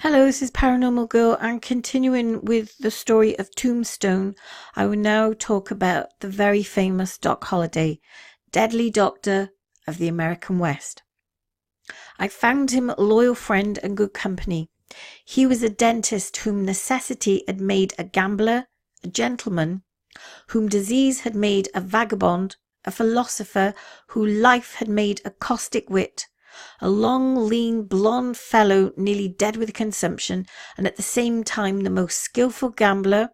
Hello, this is Paranormal Girl, and continuing with the story of Tombstone, I will now talk about the very famous Doc Holliday, deadly doctor of the American West. I found him a loyal friend and good company. He was a dentist whom necessity had made a gambler, a gentleman, whom disease had made a vagabond, a philosopher who life had made a caustic wit, a long, lean, blonde fellow nearly dead with consumption, and at the same time the most skilful gambler,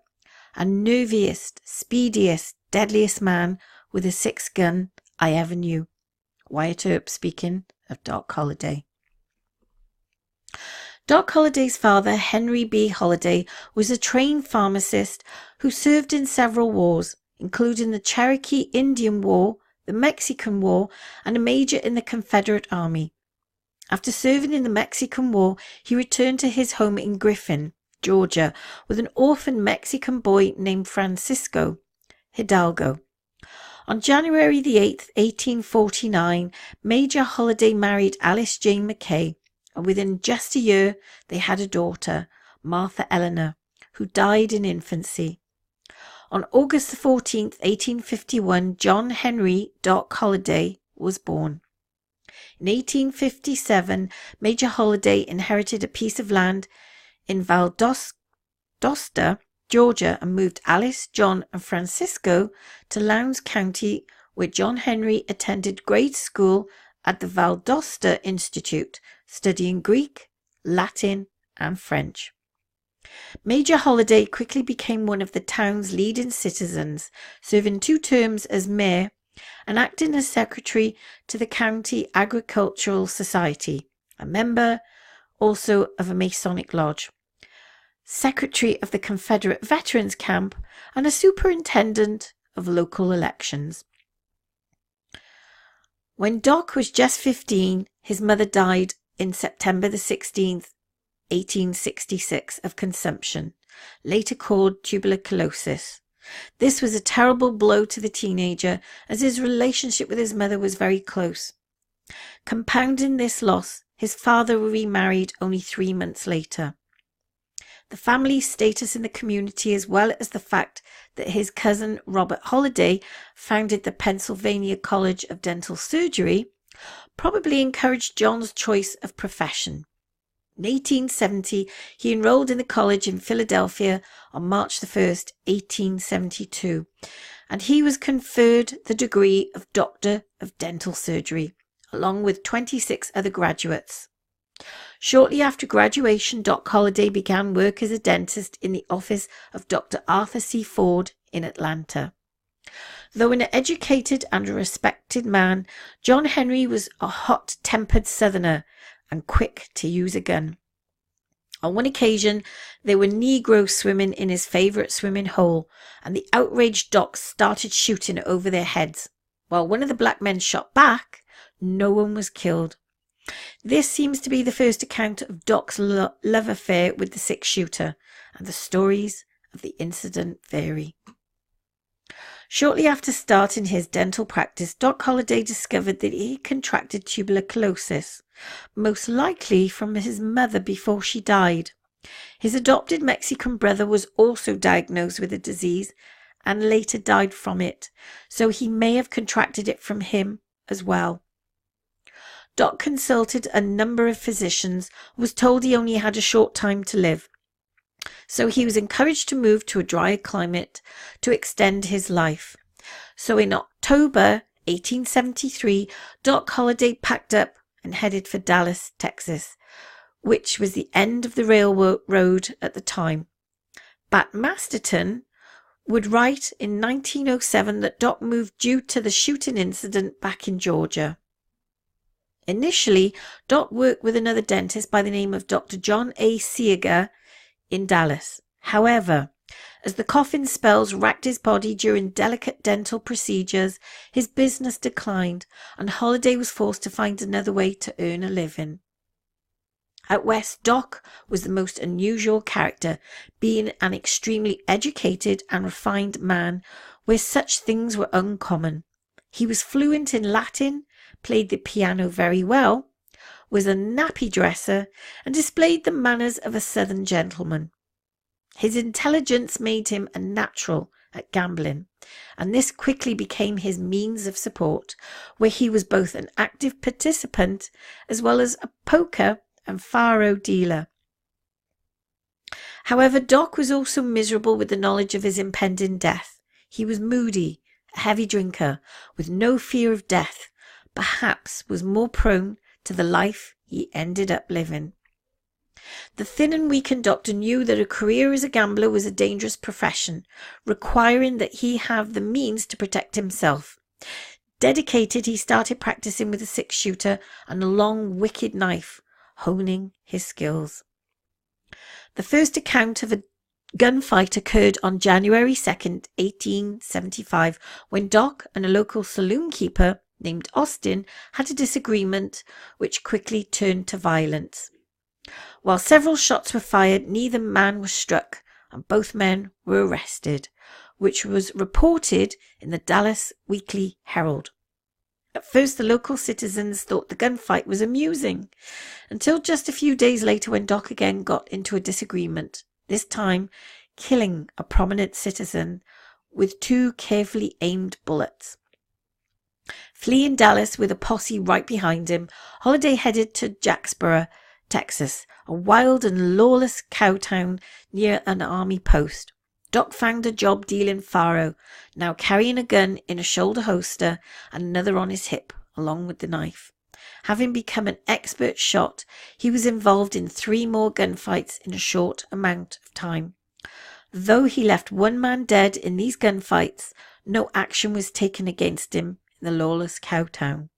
and nerviest, speediest, deadliest man with a six-gun I ever knew. Wyatt Earp speaking of Doc Holliday. Doc Holliday's father, Henry B. Holliday, was a trained pharmacist who served in several wars, including the Cherokee Indian War, the Mexican War, and a major in the Confederate Army. After serving in the Mexican War, he returned to his home in Griffin, Georgia, with an orphan Mexican boy named Francisco Hidalgo. On January the 8th, 1849, Major Holliday married Alice Jane McKay, and within just a year they had a daughter, Martha Eleanor, who died in infancy. On August the 14th, 1851, John Henry Doc Holliday was born. In 1857, Major Holliday inherited a piece of land in Valdosta, Georgia, and moved Alice, John, and Francisco to Lowndes County, where John Henry attended grade school at the Valdosta Institute, studying Greek, Latin, and French. Major Holliday quickly became one of the town's leading citizens, serving 2 terms as mayor and acting as secretary to the County Agricultural Society, a member also of a Masonic lodge, secretary of the Confederate Veterans Camp, and a superintendent of local elections. When Doc was just 15, his mother died in September the 16th, 1866, of consumption, later called tuberculosis. This was a terrible blow to the teenager, as his relationship with his mother was very close. Compounding this loss, his father remarried only 3 months later. The family's status in the community, as well as the fact that his cousin Robert Holliday founded the Pennsylvania College of Dental Surgery, probably encouraged John's choice of profession. In 1870, he enrolled in the college in Philadelphia on March 1st, 1872, and he was conferred the degree of Doctor of Dental Surgery, along with 26 other graduates. Shortly after graduation, Doc Holliday began work as a dentist in the office of Dr. Arthur C. Ford in Atlanta. Though an educated and a respected man, John Henry was a hot-tempered Southerner and quick to use a gun. On one occasion, there were Negroes swimming in his favourite swimming hole, and the outraged Doc started shooting over their heads. While one of the black men shot back, no one was killed. This seems to be the first account of Doc's love affair with the six-shooter, and the stories of the incident vary. Shortly after starting his dental practice, Doc Holliday discovered that he contracted tuberculosis, most likely from his mother before she died. His adopted Mexican brother was also diagnosed with the disease and later died from it, so he may have contracted it from him as well. Doc consulted a number of physicians, was told he only had a short time to live, so he was encouraged to move to a drier climate to extend his life. So in October 1873, Doc Holliday packed up and headed for Dallas, Texas, which was the end of the railroad at the time. Bat Masterton would write in 1907 that Doc moved due to the shooting incident back in Georgia. Initially, Doc worked with another dentist by the name of Dr. John A. Seeger in Dallas. However, as the coughing spells racked his body during delicate dental procedures, his business declined, and Holliday was forced to find another way to earn a living. Out west, Doc was the most unusual character, being an extremely educated and refined man, where such things were uncommon. He was fluent in Latin, played the piano very well, was a nappy dresser, and displayed the manners of a southern gentleman. His intelligence made him a natural at gambling, and this quickly became his means of support, where he was both an active participant as well as a poker and faro dealer. However, Doc was also miserable with the knowledge of his impending death. He was moody, a heavy drinker, with no fear of death, perhaps was more prone to the life he ended up living. The thin and weakened doctor knew that a career as a gambler was a dangerous profession, requiring that he have the means to protect himself. Dedicated, he started practicing with a 6-shooter and a long, wicked knife, honing his skills. The first account of a gunfight occurred on January 2nd, 1875, when Doc and a local saloon keeper named Austin had a disagreement which quickly turned to violence. While several shots were fired, neither man was struck, and both men were arrested, which was reported in the Dallas Weekly Herald. At first, the local citizens thought the gunfight was amusing, until just a few days later when Doc again got into a disagreement, this time killing a prominent citizen with 2 carefully aimed bullets. Fleeing Dallas with a posse right behind him, Holliday headed to Jacksboro, Texas, a wild and lawless cow town near an army post. Doc found a job dealing faro, now carrying a gun in a shoulder holster and another on his hip, along with the knife. Having become an expert shot, he was involved in 3 more gunfights in a short amount of time. Though he left 1 man dead in these gunfights, no action was taken against him in the lawless cow town.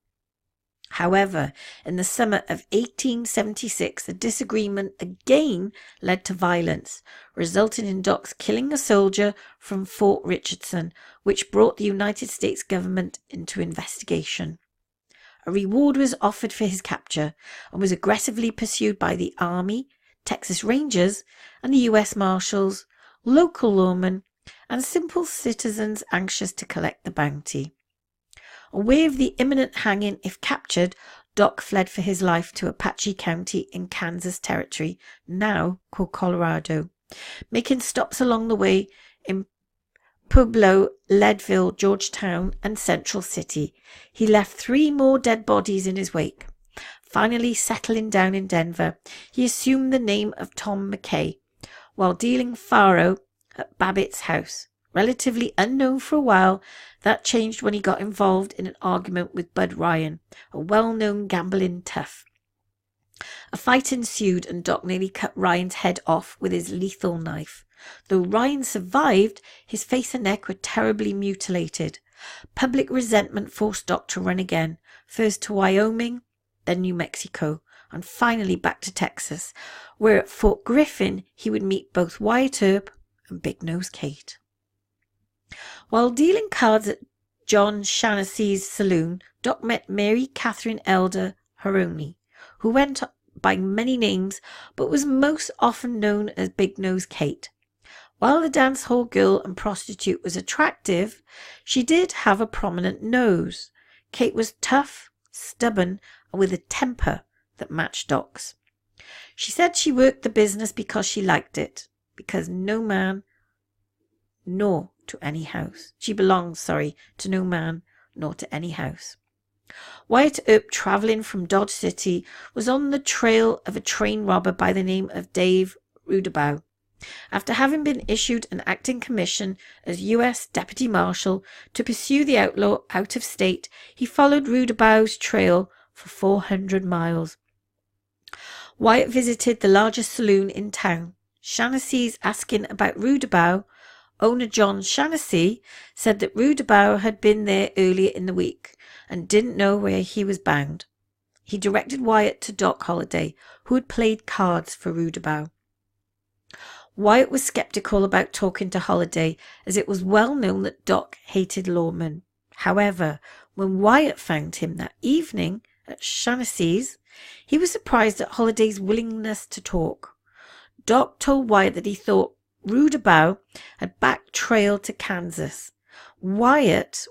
However, in the summer of 1876, the disagreement again led to violence, resulting in Doc's killing a soldier from Fort Richardson, which brought the United States government into investigation. A reward was offered for his capture and was aggressively pursued by the Army, Texas Rangers, and the U.S. Marshals, local lawmen, and simple citizens anxious to collect the bounty. Aware of the imminent hanging if captured, Doc fled for his life to Apache County in Kansas Territory, now called Colorado, making stops along the way in Pueblo, Leadville, Georgetown, and Central City. He left 3 more dead bodies in his wake. Finally settling down in Denver, he assumed the name of Tom McKay while dealing faro at Babbitt's house. Relatively unknown for a while, that changed when he got involved in an argument with Bud Ryan, a well-known gambling tough. A fight ensued and Doc nearly cut Ryan's head off with his lethal knife. Though Ryan survived, his face and neck were terribly mutilated. Public resentment forced Doc to run again, first to Wyoming, then New Mexico, and finally back to Texas, where at Fort Griffin he would meet both Wyatt Earp and Big Nose Kate. While dealing cards at John Shaughnessy's saloon, Doc met Mary Catherine Elder Haroni, who went by many names but was most often known as Big Nose Kate. While the dance hall girl and prostitute was attractive, she did have a prominent nose. Kate was tough, stubborn, and with a temper that matched Doc's. She said she worked the business because she liked it, because no man nor to any house. She belonged, to no man nor to any house. Wyatt Earp, travelling from Dodge City, was on the trail of a train robber by the name of Dave Rudabaugh. After having been issued an acting commission as U.S. Deputy Marshal to pursue the outlaw out of state, he followed Rudabaugh's trail for 400 miles. Wyatt visited the largest saloon in town. Shaughnessy's asking about Rudabaugh, owner John Shaughnessy said that Rudabaugh had been there earlier in the week and didn't know where he was bound. He directed Wyatt to Doc Holliday, who had played cards for Rudabaugh. Wyatt was sceptical about talking to Holliday, as it was well known that Doc hated lawmen. However, when Wyatt found him that evening at Shaughnessy's, he was surprised at Holliday's willingness to talk. Doc told Wyatt that he thought Rudabaugh had back-trailed to Kansas. Wyatt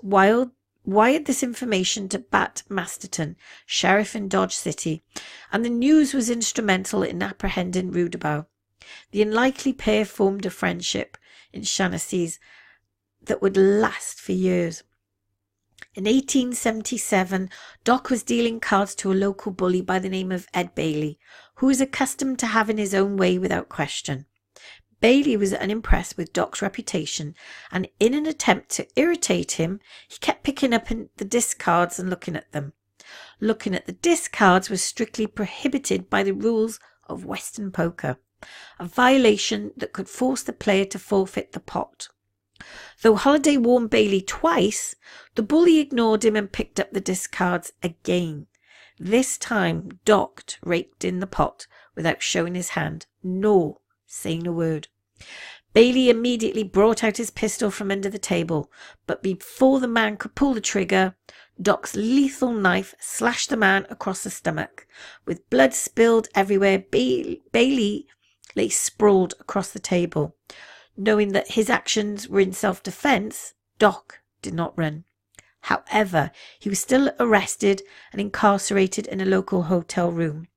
wired this information to Bat Masterton, sheriff in Dodge City, and the news was instrumental in apprehending Rudabaugh. The unlikely pair formed a friendship in Shanassies that would last for years. In 1877, Doc was dealing cards to a local bully by the name of Ed Bailey, who was accustomed to having his own way without question. Bailey was unimpressed with Doc's reputation, and in an attempt to irritate him, he kept picking up the discards and looking at them. Looking at the discards was strictly prohibited by the rules of Western poker, a violation that could force the player to forfeit the pot. Though Holliday warned Bailey twice, the bully ignored him and picked up the discards again. This time Doc raked in the pot without showing his hand, nor saying a word. Bailey immediately brought out his pistol from under the table, but before the man could pull the trigger, Doc's lethal knife slashed the man across the stomach. With blood spilled everywhere, Bailey lay sprawled across the table. Knowing that his actions were in self-defense, Doc did not run. However, he was still arrested and incarcerated in a local hotel room.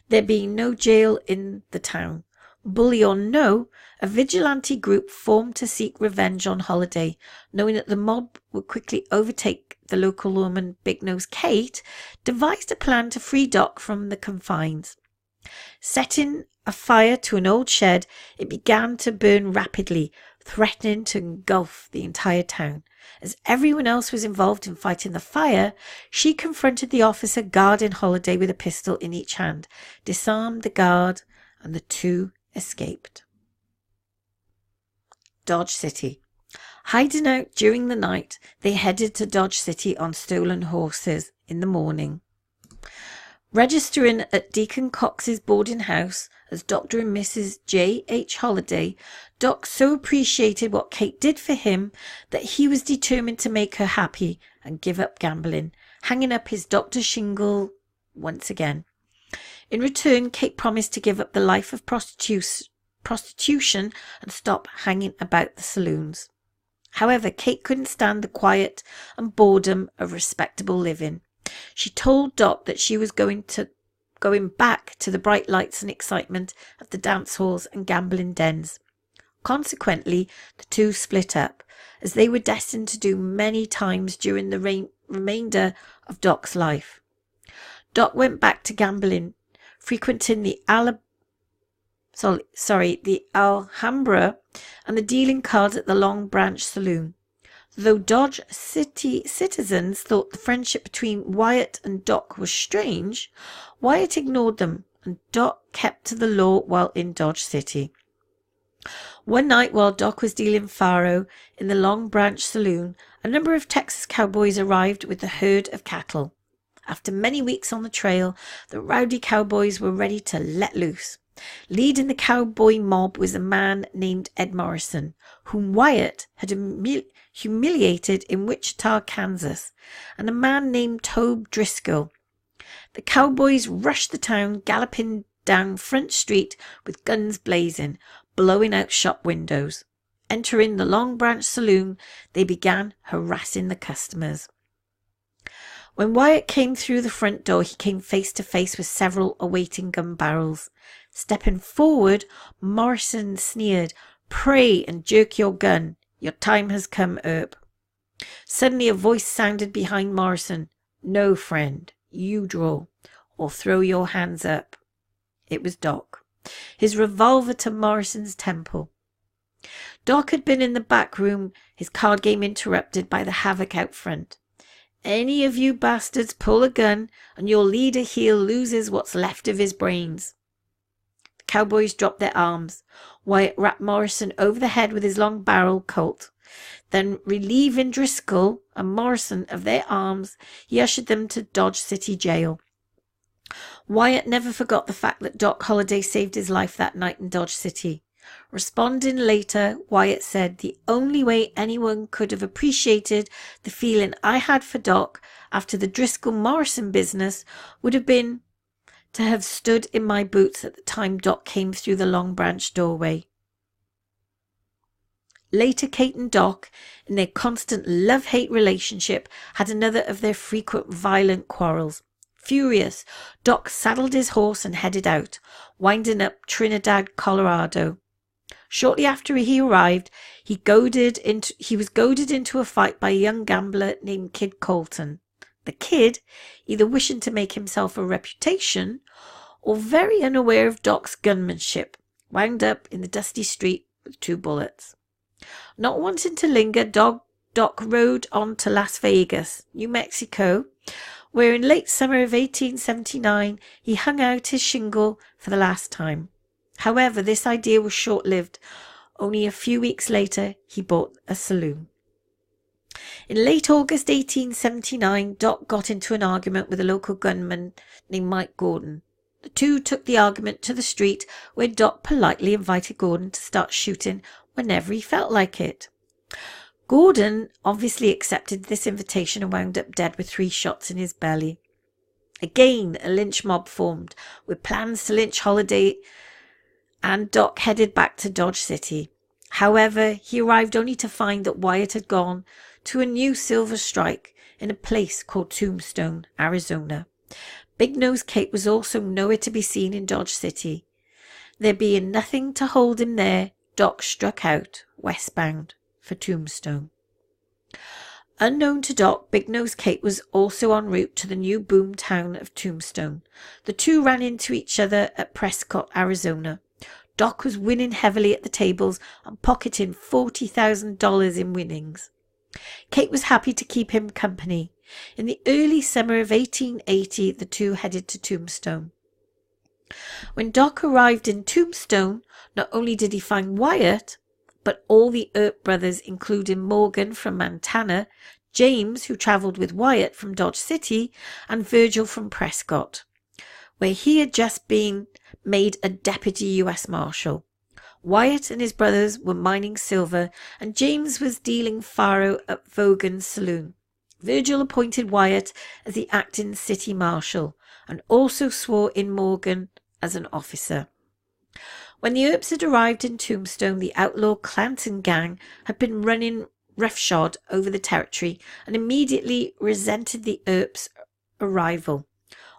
There being no jail in the town, bully or no, a vigilante group formed to seek revenge on Holliday. Knowing that the mob would quickly overtake the local woman, Big Nose Kate, devised a plan to free Doc from the confines. Setting a fire to an old shed, it began to burn rapidly, threatening to engulf the entire town. As everyone else was involved in fighting the fire, she confronted the officer guarding Holliday with a pistol in each hand, disarmed the guard, and the two escaped. Dodge City. Hiding out during the night, they headed to Dodge City on stolen horses in the morning. Registering at Deacon Cox's boarding house as Dr. and Mrs. J. H. Holliday, Doc so appreciated what Kate did for him that he was determined to make her happy and give up gambling, hanging up his doctor shingle once again. In return, Kate promised to give up the life of prostitution and stop hanging about the saloons. However, Kate couldn't stand the quiet and boredom of respectable living. She told Doc that she was going back to the bright lights and excitement of the dance halls and gambling dens. Consequently, the two split up, as they were destined to do many times during the remainder of Doc's life. Doc went back to gambling, frequenting the Alhambra and the dealing cards at the Long Branch Saloon. Though Dodge City citizens thought the friendship between Wyatt and Doc was strange, Wyatt ignored them, and Doc kept to the law while in Dodge City. One night, while Doc was dealing faro in the Long Branch Saloon, a number of Texas cowboys arrived with a herd of cattle. After many weeks on the trail, the rowdy cowboys were ready to let loose. Leading the cowboy mob was a man named Ed Morrison, whom Wyatt had humiliated in Wichita, Kansas, and a man named Tobe Driscoll. The cowboys rushed the town, galloping down Front Street with guns blazing, blowing out shop windows. Entering the Long Branch Saloon, they began harassing the customers. When Wyatt came through the front door, he came face to face with several awaiting gun barrels. Stepping forward, Morrison sneered, "Pray and jerk your gun. Your time has come, Earp." Suddenly a voice sounded behind Morrison. "No, friend, you draw, or throw your hands up." It was Doc, his revolver to Morrison's temple. Doc had been in the back room, his card game interrupted by the havoc out front. "Any of you bastards pull a gun, and your leader here loses what's left of his brains." The cowboys dropped their arms. Wyatt rapped Morrison over the head with his long barrel Colt. Then, relieving Driscoll and Morrison of their arms, he ushered them to Dodge City Jail. Wyatt never forgot the fact that Doc Holliday saved his life that night in Dodge City. Responding later, Wyatt said, "The only way anyone could have appreciated the feeling I had for Doc after the Driscoll-Morrison business would have been to have stood in my boots at the time Doc came through the Long Branch doorway." Later, Kate and Doc, in their constant love-hate relationship, had another of their frequent violent quarrels. Furious, Doc saddled his horse and headed out, winding up Trinidad, Colorado. Shortly after he arrived, he was goaded into a fight by a young gambler named Kid Colton. The Kid, either wishing to make himself a reputation or very unaware of Doc's gunmanship, wound up in the dusty street with 2 bullets. Not wanting to linger, Doc rode on to Las Vegas, New Mexico, where in late summer of 1879 he hung out his shingle for the last time. However, this idea was short-lived. Only a few weeks later, he bought a saloon. In late August 1879, Doc got into an argument with a local gunman named Mike Gordon. The two took the argument to the street, where Doc politely invited Gordon to start shooting whenever he felt like it. Gordon obviously accepted this invitation and wound up dead with 3 shots in his belly. Again, a lynch mob formed, with plans to lynch Holliday, and Doc headed back to Dodge City. However, he arrived only to find that Wyatt had gone to a new silver strike in a place called Tombstone, Arizona. Big Nose Kate was also nowhere to be seen in Dodge City. There being nothing to hold him there, Doc struck out westbound for Tombstone. Unknown to Doc, Big Nose Kate was also en route to the new boom town of Tombstone. The two ran into each other at Prescott, Arizona. Doc was winning heavily at the tables and pocketing $40,000 in winnings. Kate was happy to keep him company. In the early summer of 1880, the two headed to Tombstone. When Doc arrived in Tombstone, not only did he find Wyatt, but all the Earp brothers, including Morgan from Montana, James, who travelled with Wyatt from Dodge City, and Virgil from Prescott, where he had just been made a deputy U.S. Marshal. Wyatt and his brothers were mining silver, and James was dealing faro at Vaughan's saloon. Virgil appointed Wyatt as the acting city marshal, and also swore in Morgan as an officer. When the Earps had arrived in Tombstone, the outlaw Clanton gang had been running roughshod over the territory and immediately resented the Earps' arrival.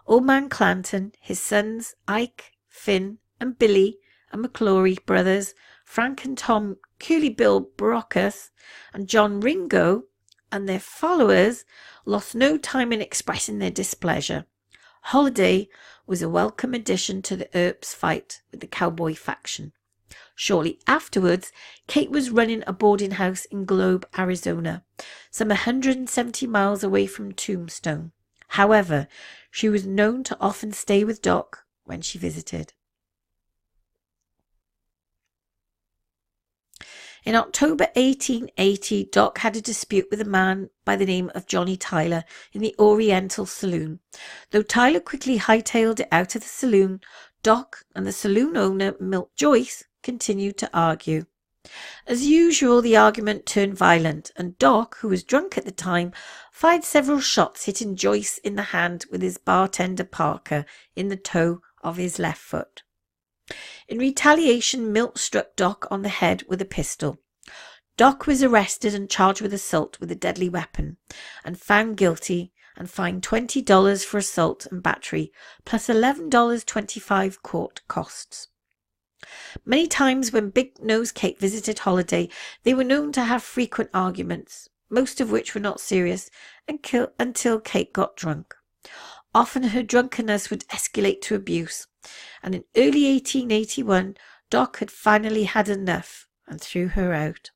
Old Man Clanton, his sons Ike, Finn, and Billy, and McClory brothers, Frank and Tom Curly Bill Brockus, and John Ringo, and their followers lost no time in expressing their displeasure. Holliday was a welcome addition to the Earps' fight with the cowboy faction. Shortly afterwards, Kate was running a boarding house in Globe, Arizona, some 170 miles away from Tombstone. However, she was known to often stay with Doc when she visited. In October 1880, Doc had a dispute with a man by the name of Johnny Tyler in the Oriental Saloon. Though Tyler quickly hightailed it out of the saloon, Doc and the saloon owner, Milt Joyce, continued to argue. As usual, the argument turned violent, and Doc, who was drunk at the time, fired several shots, hitting Joyce in the hand with his bartender Parker in the toe of his left foot. In retaliation, Milt struck Doc on the head with a pistol. Doc was arrested and charged with assault with a deadly weapon, and found guilty and fined $20 for assault and battery, plus $11.25 court costs. Many times when Big Nose Kate visited Holliday, they were known to have frequent arguments, most of which were not serious, until Kate got drunk. Often her drunkenness would escalate to abuse, and in early 1881, Doc had finally had enough and threw her out.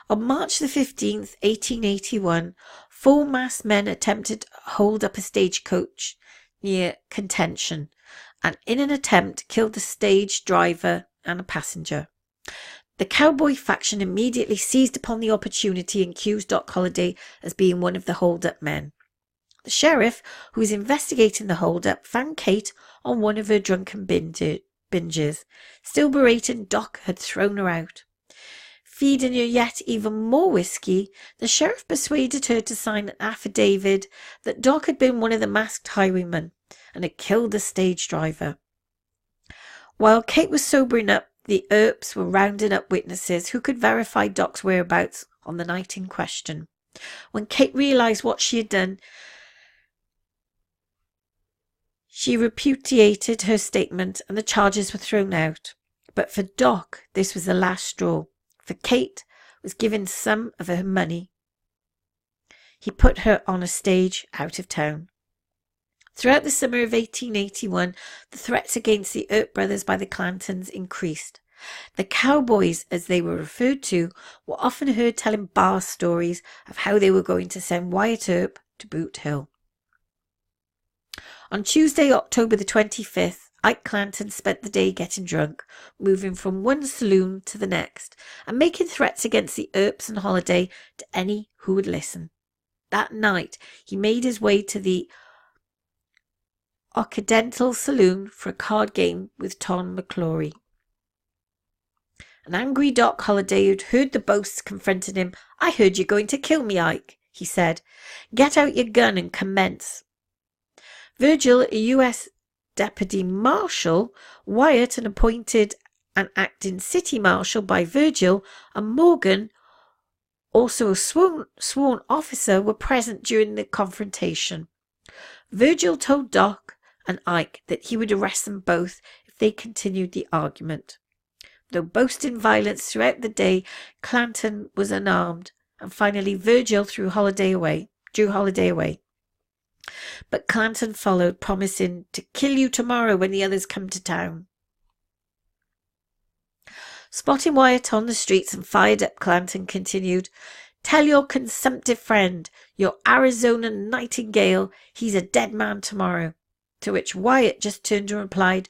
On March the 15th, 1881, 4 masked men attempted to hold up a stagecoach near Contention, and in an attempt killed the stage driver and a passenger. The cowboy faction immediately seized upon the opportunity and accused Doc Holliday as being one of the hold-up men. The sheriff, who was investigating the hold-up, found Kate on one of her drunken binges. Still berating, Doc had thrown her out. Feeding her yet even more whiskey, the sheriff persuaded her to sign an affidavit that Doc had been one of the masked highwaymen and had killed the stage driver. While Kate was sobering up, the Earps were rounding up witnesses who could verify Doc's whereabouts on the night in question. When Kate realised what she had done, she repudiated her statement and the charges were thrown out. But for Doc, this was the last straw, for Kate was given some of her money. He put her on a stage out of town. Throughout the summer of 1881, the threats against the Earp brothers by the Clantons increased. The cowboys, as they were referred to, were often heard telling bar stories of how they were going to send Wyatt Earp to Boot Hill. On Tuesday, October the 25th, Ike Clanton spent the day getting drunk, moving from one saloon to the next, and making threats against the Earps and Holliday to any who would listen. That night, he made his way to the Occidental Saloon for a card game with Tom McClory. An angry Doc Holliday, who'd heard the boasts, confronted him. "I heard you're going to kill me, Ike," he said. "Get out your gun and commence." Virgil, a U.S. Deputy Marshal, Wyatt, an appointed and acting City Marshal by Virgil, and Morgan, also a sworn officer, were present during the confrontation. Virgil told Doc and Ike that he would arrest them both if they continued the argument. Though boasting violence throughout the day, Clanton was unarmed, and finally Virgil drew Holliday away. But Clanton followed, promising to kill you tomorrow when the others come to town. Spotting Wyatt on the streets and fired up, Clanton continued, "Tell your consumptive friend, your Arizona Nightingale, he's a dead man tomorrow." To which Wyatt just turned and replied,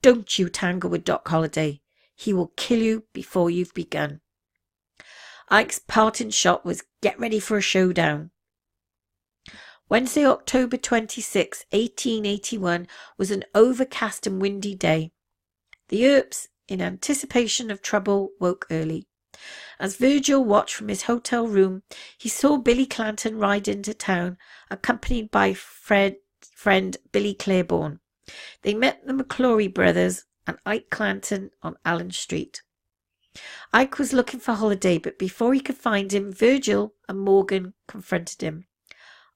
"Don't you tangle with Doc Holliday. He will kill you before you've begun." Ike's parting shot was, "Get ready for a showdown." Wednesday, October 26, 1881, was an overcast and windy day. The Earps, in anticipation of trouble, woke early. As Virgil watched from his hotel room, he saw Billy Clanton ride into town, accompanied by friend Billy Claiborne. They met the McClory brothers and Ike Clanton on Allen Street. Ike was looking for Holliday, but before he could find him, Virgil and Morgan confronted him.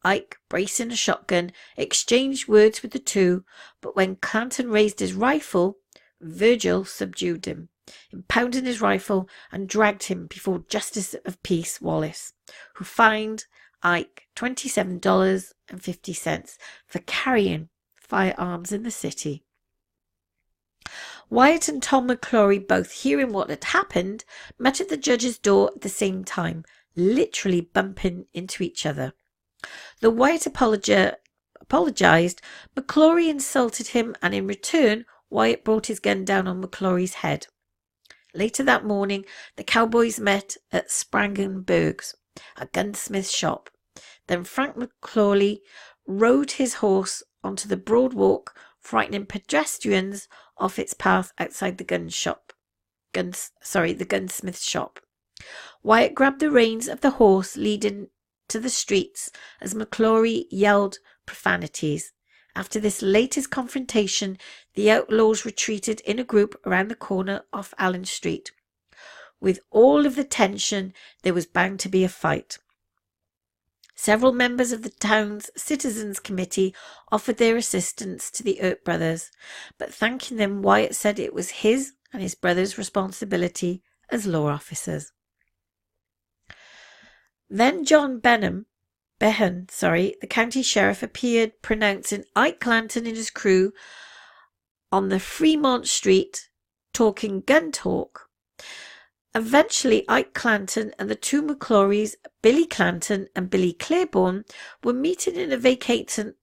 Ike, bracing a shotgun, exchanged words with the two, but when Clanton raised his rifle, Virgil subdued him, impounding his rifle and dragged him before Justice of Peace Wallace, who fined Ike $27.50 for carrying firearms in the city. Wyatt and Tom McClory, both hearing what had happened, met at the judge's door at the same time, literally bumping into each other. Though Wyatt apologized, McClory insulted him, and in return, Wyatt brought his gun down on McClory's head. Later that morning, the cowboys met at Sprangenberg's, a gunsmith's shop. Then Frank McClory rode his horse onto the broad walk, frightening pedestrians off its path outside the gunsmith's shop. Wyatt grabbed the reins of the horse leading to the streets as McClory yelled profanities. After this latest confrontation, the outlaws retreated in a group around the corner off Allen Street. With all of the tension, there was bound to be a fight. Several members of the town's citizens' committee offered their assistance to the Earp brothers, but thanking them, Wyatt said it was his and his brothers' responsibility as law officers. Then John Behan, the county sheriff, appeared, pronouncing Ike Clanton and his crew on the Fremont Street talking gun talk. Eventually, Ike Clanton and the two McClorys, Billy Clanton and Billy Claiborne, were meeting in a vacant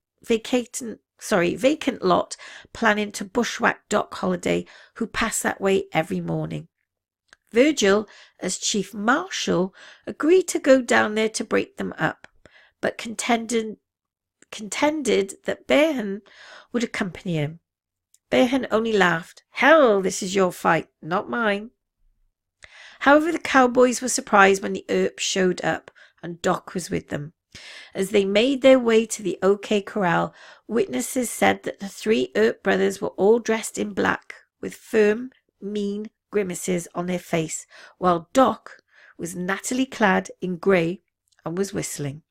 lot, planning to bushwhack Doc Holliday, who passed that way every morning. Virgil, as chief marshal, agreed to go down there to break them up, but contended that Behan would accompany him. Behan only laughed. "Hell, this is your fight, not mine." However, the cowboys were surprised when the Earps showed up, and Doc was with them. As they made their way to the OK Corral, witnesses said that the three Earp brothers were all dressed in black, with firm, mean grimaces on their face, while Doc was nattily clad in grey and was whistling.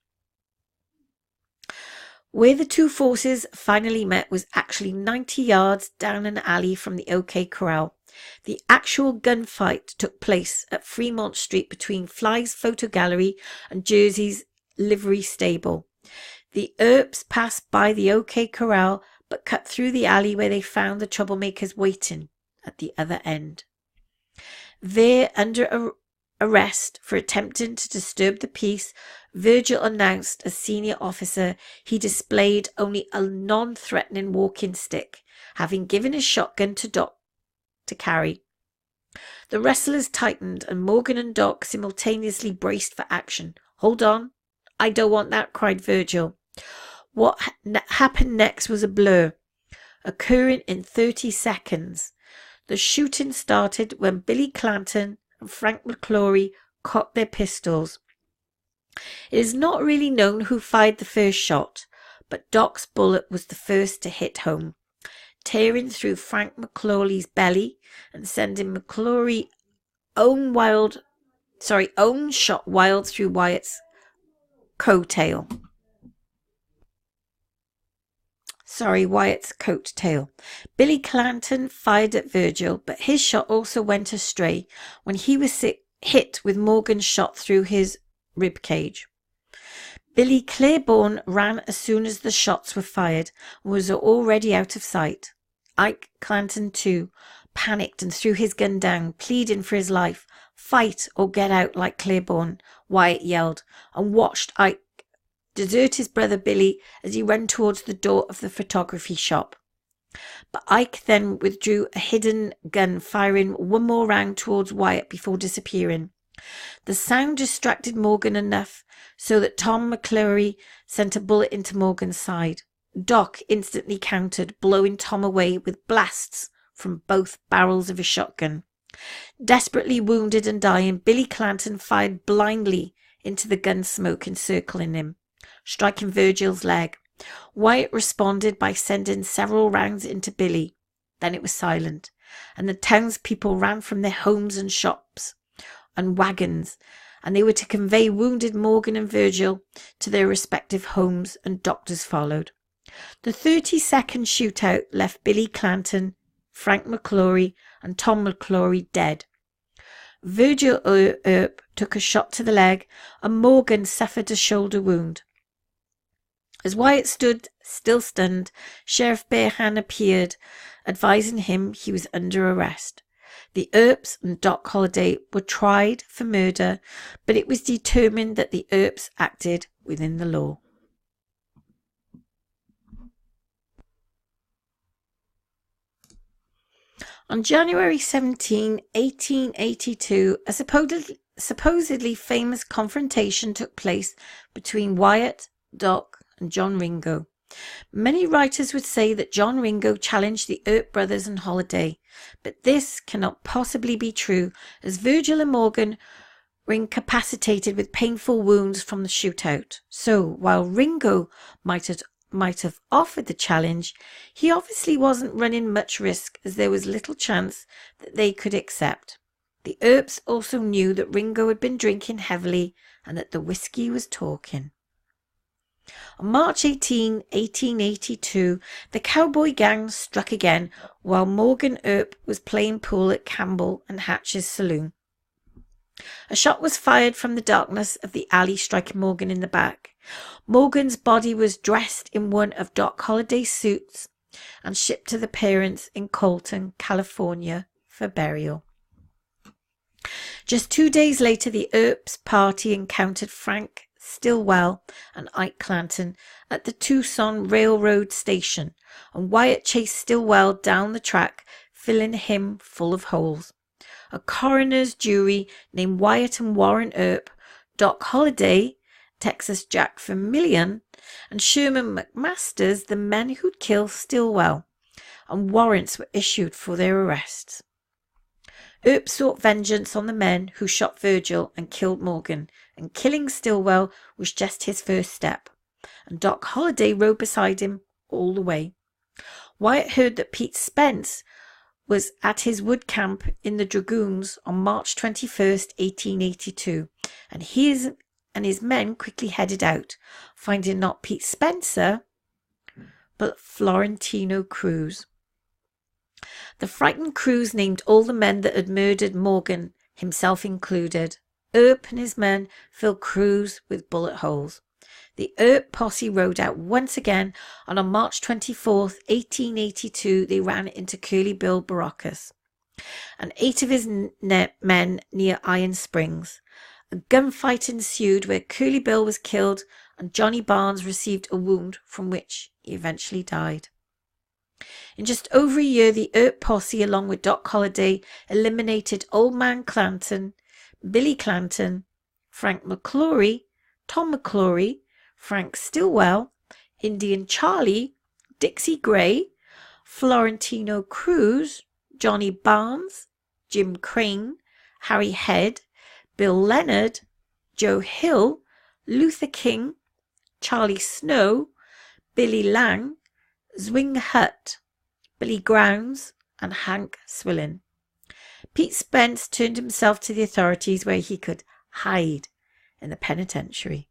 Where the two forces finally met was actually 90 yards down an alley from the OK Corral. The actual gunfight took place at Fremont Street between Fly's Photo Gallery and Jersey's Livery Stable. The Earps passed by the OK Corral but cut through the alley where they found the troublemakers waiting at the other end. There, under arrest for attempting to disturb the peace, Virgil announced as senior officer he displayed only a non-threatening walking stick, having given his shotgun to Doc to carry. The wrestlers tightened and Morgan and Doc simultaneously braced for action. "Hold on, I don't want that," cried Virgil. What happened next was a blur, occurring in 30 seconds. The shooting started when Billy Clanton and Frank McClory cocked their pistols. It is not really known who fired the first shot, but Doc's bullet was the first to hit home, tearing through Frank McClory's belly and sending McClory's own shot wild through Wyatt's coattail. Billy Clanton fired at Virgil, but his shot also went astray when he was hit with Morgan's shot through his ribcage. Billy Claiborne ran as soon as the shots were fired and was already out of sight. Ike Clanton, too, panicked and threw his gun down, pleading for his life. "Fight or get out like Claiborne," Wyatt yelled, and watched Ike desert his brother Billy as he ran towards the door of the photography shop. But Ike then withdrew a hidden gun, firing one more round towards Wyatt before disappearing. The sound distracted Morgan enough so that Tom McClory sent a bullet into Morgan's side. Doc instantly countered, blowing Tom away with blasts from both barrels of his shotgun. Desperately wounded and dying, Billy Clanton fired blindly into the gun smoke encircling him, striking Virgil's leg. Wyatt responded by sending several rounds into Billy. Then it was silent, and the townspeople ran from their homes and shops and wagons, and they were to convey wounded Morgan and Virgil to their respective homes, and doctors followed. The 30-second shootout left Billy Clanton, Frank McClory, and Tom McClory dead. Virgil Earp took a shot to the leg, and Morgan suffered a shoulder wound. As Wyatt stood still stunned, Sheriff Bearhan appeared, advising him he was under arrest. The Earps and Doc Holliday were tried for murder, but it was determined that the Earps acted within the law. On January 17, 1882, a supposedly famous confrontation took place between Wyatt, Doc, and John Ringo. Many writers would say that John Ringo challenged the Earp brothers and Holliday, but this cannot possibly be true, as Virgil and Morgan were incapacitated with painful wounds from the shootout. So, while Ringo might have offered the challenge, he obviously wasn't running much risk, as there was little chance that they could accept. The Earps also knew that Ringo had been drinking heavily and that the whiskey was talking. On March 18, 1882, the cowboy gang struck again while Morgan Earp was playing pool at Campbell and Hatch's saloon. A shot was fired from the darkness of the alley, striking Morgan in the back. Morgan's body was dressed in one of Doc Holliday's suits and shipped to the parents in Colton, California for burial. Just 2 days later, the Earps party encountered Frank Stillwell and Ike Clanton at the Tucson Railroad Station, and Wyatt chased Stillwell down the track, filling him full of holes. A coroner's jury named Wyatt and Warren Earp, Doc Holliday, Texas Jack Vermillion, and Sherman McMasters the men who'd killed Stillwell, and warrants were issued for their arrests. Earp sought vengeance on the men who shot Virgil and killed Morgan, and killing Stillwell was just his first step, and Doc Holliday rode beside him all the way. Wyatt heard that Pete Spence was at his wood camp in the Dragoons on March 21st, 1882, and he and his men quickly headed out, finding not Pete Spencer, but Florentino Cruz. The frightened Cruz named all the men that had murdered Morgan, himself included. Earp and his men filled Cruz with bullet holes. The Earp posse rode out once again, and on March 24th, 1882, they ran into Curly Bill Baracus and 8 of his men near Iron Springs. A gunfight ensued where Curly Bill was killed and Johnny Barnes received a wound from which he eventually died. In just over a year, the Earp posse, along with Doc Holliday, eliminated Old Man Clanton, Billy Clanton, Frank McClory, Tom McClory, Frank Stillwell, Indian Charlie, Dixie Gray, Florentino Cruz, Johnny Barnes, Jim Crane, Harry Head, Bill Leonard, Joe Hill, Luther King, Charlie Snow, Billy Lang, Zwing Hutt, Billy Grounds, and Hank Swillen. Pete Spence turned himself to the authorities where he could hide in the penitentiary.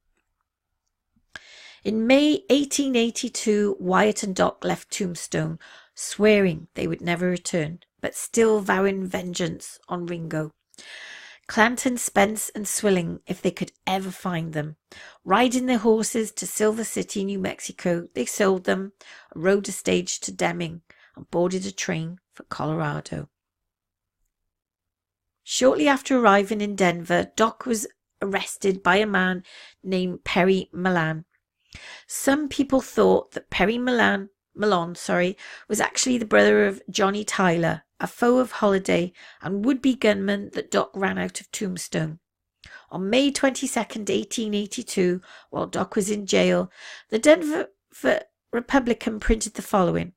In May 1882, Wyatt and Doc left Tombstone, swearing they would never return, but still vowing vengeance on Ringo, Clanton, Spence and Swilling if they could ever find them. Riding their horses to Silver City, New Mexico, they sold them, rode a stage to Deming, and boarded a train for Colorado. Shortly after arriving in Denver, Doc was arrested by a man named Perry Malan. Some people thought that Perry Malone was actually the brother of Johnny Tyler, a foe of Holliday and would-be gunman that Doc ran out of Tombstone. On May 22nd, 1882, while Doc was in jail, the Denver Republican printed the following: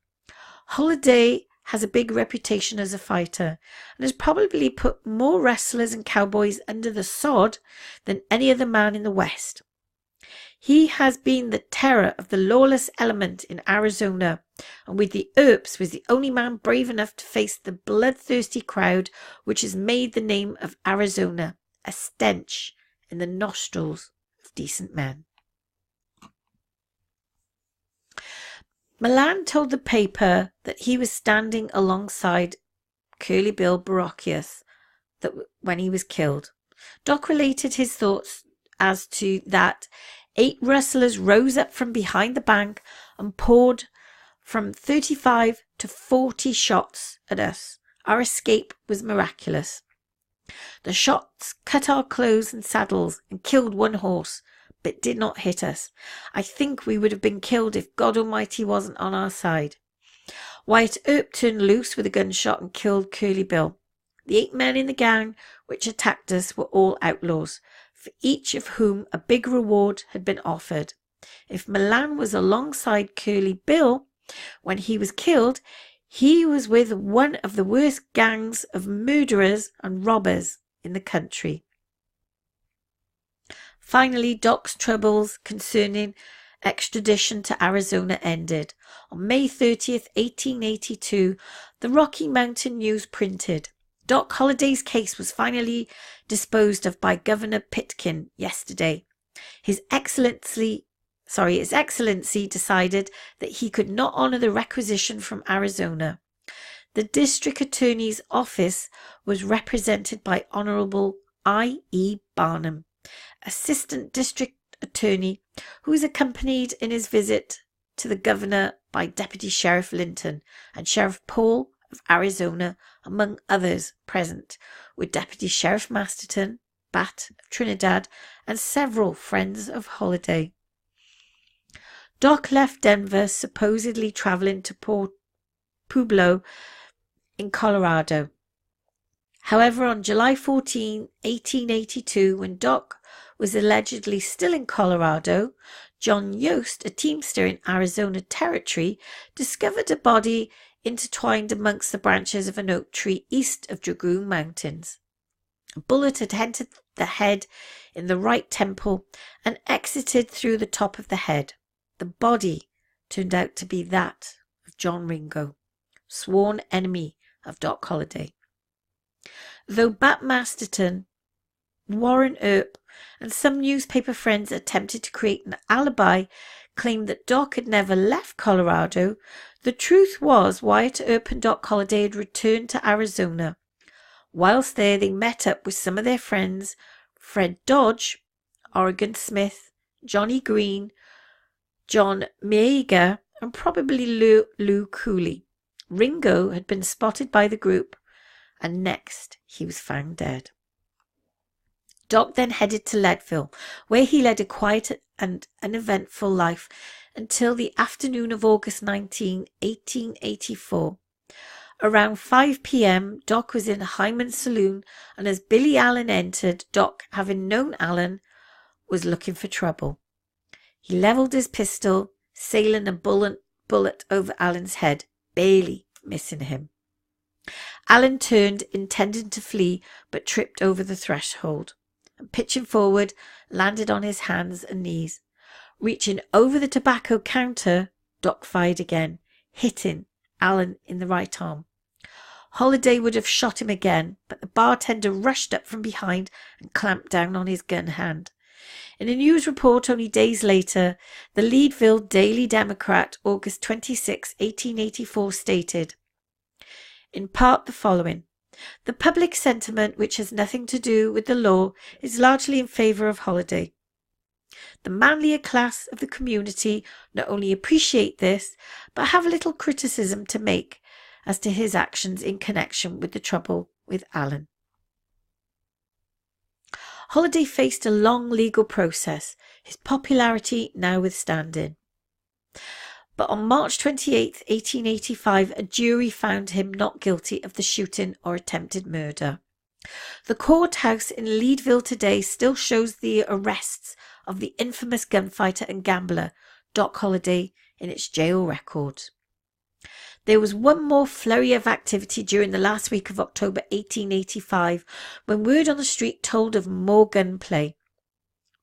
Holliday has a big reputation as a fighter and has probably put more wrestlers and cowboys under the sod than any other man in the West. He has been the terror of the lawless element in Arizona, and with the Earps was the only man brave enough to face the bloodthirsty crowd which has made the name of Arizona a stench in the nostrils of decent men. Malan told the paper that he was standing alongside Curly Bill Baracus when he was killed. Doc related his thoughts as to that 8 wrestlers rose up from behind the bank and poured from 35 to 40 shots at us. Our escape was miraculous. The shots cut our clothes and saddles and killed 1 horse, but did not hit us. I think we would have been killed if God Almighty wasn't on our side. Wyatt Earp turned loose with a gunshot and killed Curly Bill. The 8 men in the gang which attacked us were all outlaws, for each of whom a big reward had been offered. If Malan was alongside Curly Bill when he was killed, he was with one of the worst gangs of murderers and robbers in the country. Finally, Doc's troubles concerning extradition to Arizona ended. On May 30th, 1882, the Rocky Mountain News printed: Doc Holliday's case was finally disposed of by Governor Pitkin yesterday. His Excellency decided that he could not honour the requisition from Arizona. The District Attorney's office was represented by Honourable I.E. Barnum, Assistant District Attorney, who was accompanied in his visit to the Governor by Deputy Sheriff Linton and Sheriff Paul of Arizona, among others present, with Deputy Sheriff Masterton, Bat of Trinidad, and several friends of Holliday. Doc left Denver, supposedly travelling to Pueblo in Colorado. However, on July 14, 1882, when Doc was allegedly still in Colorado, John Yost, a teamster in Arizona Territory, discovered a body intertwined amongst the branches of an oak tree east of Dragoon Mountains. A bullet had entered the head in the right temple and exited through the top of the head. The body turned out to be that of John Ringo, sworn enemy of Doc Holliday. Though Bat Masterton, Warren Earp, and some newspaper friends attempted to create an alibi, claimed that Doc had never left Colorado, the truth was Wyatt Earp and Doc Holliday had returned to Arizona. Whilst there, they met up with some of their friends, Fred Dodge, Oregon Smith, Johnny Green, John Meager, and probably Lou Cooley. Ringo had been spotted by the group, and next he was found dead. Doc then headed to Leadville, where he led a quiet and uneventful life until the afternoon of August 19, 1884. Around 5 p.m, Doc was in Hyman's saloon, and as Billy Allen entered, Doc, having known Allen, was looking for trouble. He levelled his pistol, sailing a bullet over Allen's head, barely missing him. Allen turned, intending to flee, but tripped over the threshold, and pitching forward, landed on his hands and knees. Reaching over the tobacco counter, Doc fired again, hitting Allen in the right arm. Holliday would have shot him again, but the bartender rushed up from behind and clamped down on his gun hand. In a news report only days later, the Leadville Daily Democrat, August 26, 1884, stated, in part, the following: the public sentiment, which has nothing to do with the law, is largely in favour of Holliday. The manlier class of the community not only appreciate this, but have a little criticism to make as to his actions in connection with the trouble with Allen. Holliday faced a long legal process, his popularity notwithstanding. But on March 28, 1885, a jury found him not guilty of the shooting or attempted murder. The courthouse in Leadville today still shows the arrests of the infamous gunfighter and gambler Doc Holliday in its jail records. There was one more flurry of activity during the last week of October 1885, when word on the street told of more gunplay.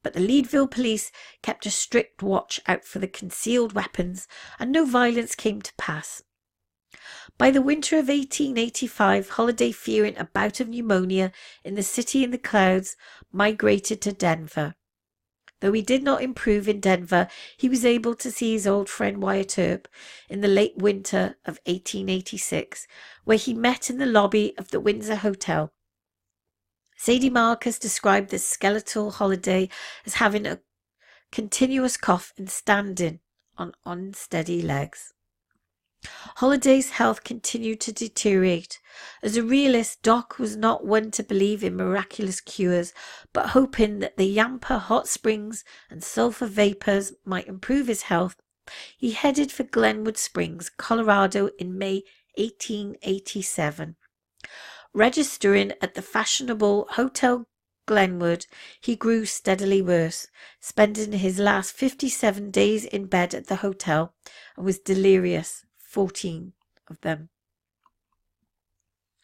But the Leadville police kept a strict watch out for the concealed weapons, and no violence came to pass. By the winter of 1885, Holliday, fearing a bout of pneumonia in the city in the clouds, migrated to Denver. Though he did not improve in Denver, he was able to see his old friend Wyatt Earp in the late winter of 1886, where he met in the lobby of the Windsor Hotel. Sadie Marcus described the skeletal Holliday as having a continuous cough and standing on unsteady legs. Holliday's health continued to deteriorate. As a realist, Doc was not one to believe in miraculous cures, but hoping that the Yampa hot springs and sulfur vapors might improve his health, he headed for Glenwood Springs, Colorado in May 1887. Registering at the fashionable Hotel Glenwood, he grew steadily worse, spending his last 57 days in bed at the hotel, and was delirious 14 of them.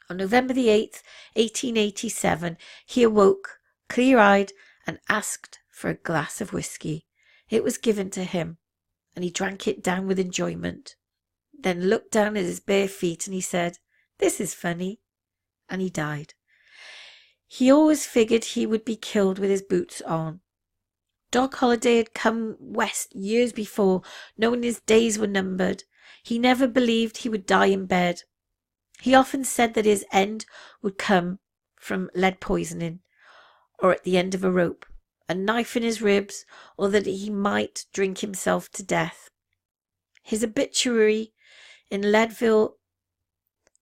On November the 8th, 1887, he awoke, clear-eyed, and asked for a glass of whiskey. It was given to him, and he drank it down with enjoyment. Then looked down at his bare feet, and he said, "This is funny," and he died. He always figured he would be killed with his boots on. Doc Holliday had come west years before, knowing his days were numbered. He never believed he would die in bed. He often said that his end would come from lead poisoning, or at the end of a rope, a knife in his ribs, or that he might drink himself to death. His obituary in Leadville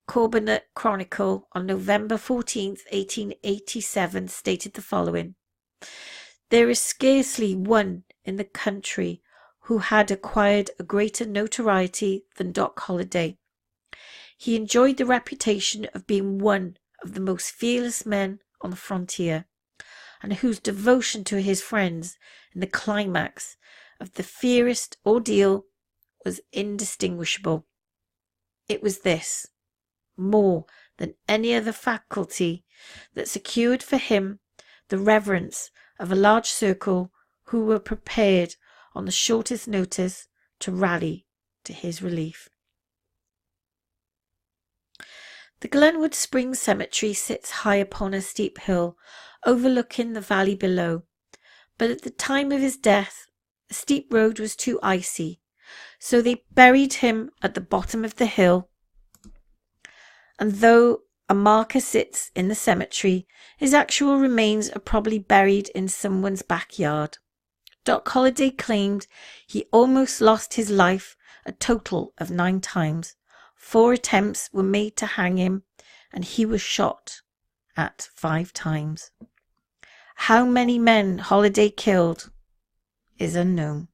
Corbinate Chronicle on November 14, 1887 stated the following: "There is scarcely one in the country who had acquired a greater notoriety than Doc Holliday. He enjoyed the reputation of being one of the most fearless men on the frontier, and whose devotion to his friends in the climax of the fiercest ordeal was indistinguishable. It was this, more than any other faculty, that secured for him the reverence of a large circle who were prepared on the shortest notice to rally to his relief." The Glenwood Springs Cemetery sits high upon a steep hill, overlooking the valley below. But at the time of his death, the steep road was too icy, so they buried him at the bottom of the hill. And though a marker sits in the cemetery, his actual remains are probably buried in someone's backyard. Doc Holliday claimed he almost lost his life a total of 9 times. 4 attempts were made to hang him, and he was shot at 5 times. How many men Holliday killed is unknown.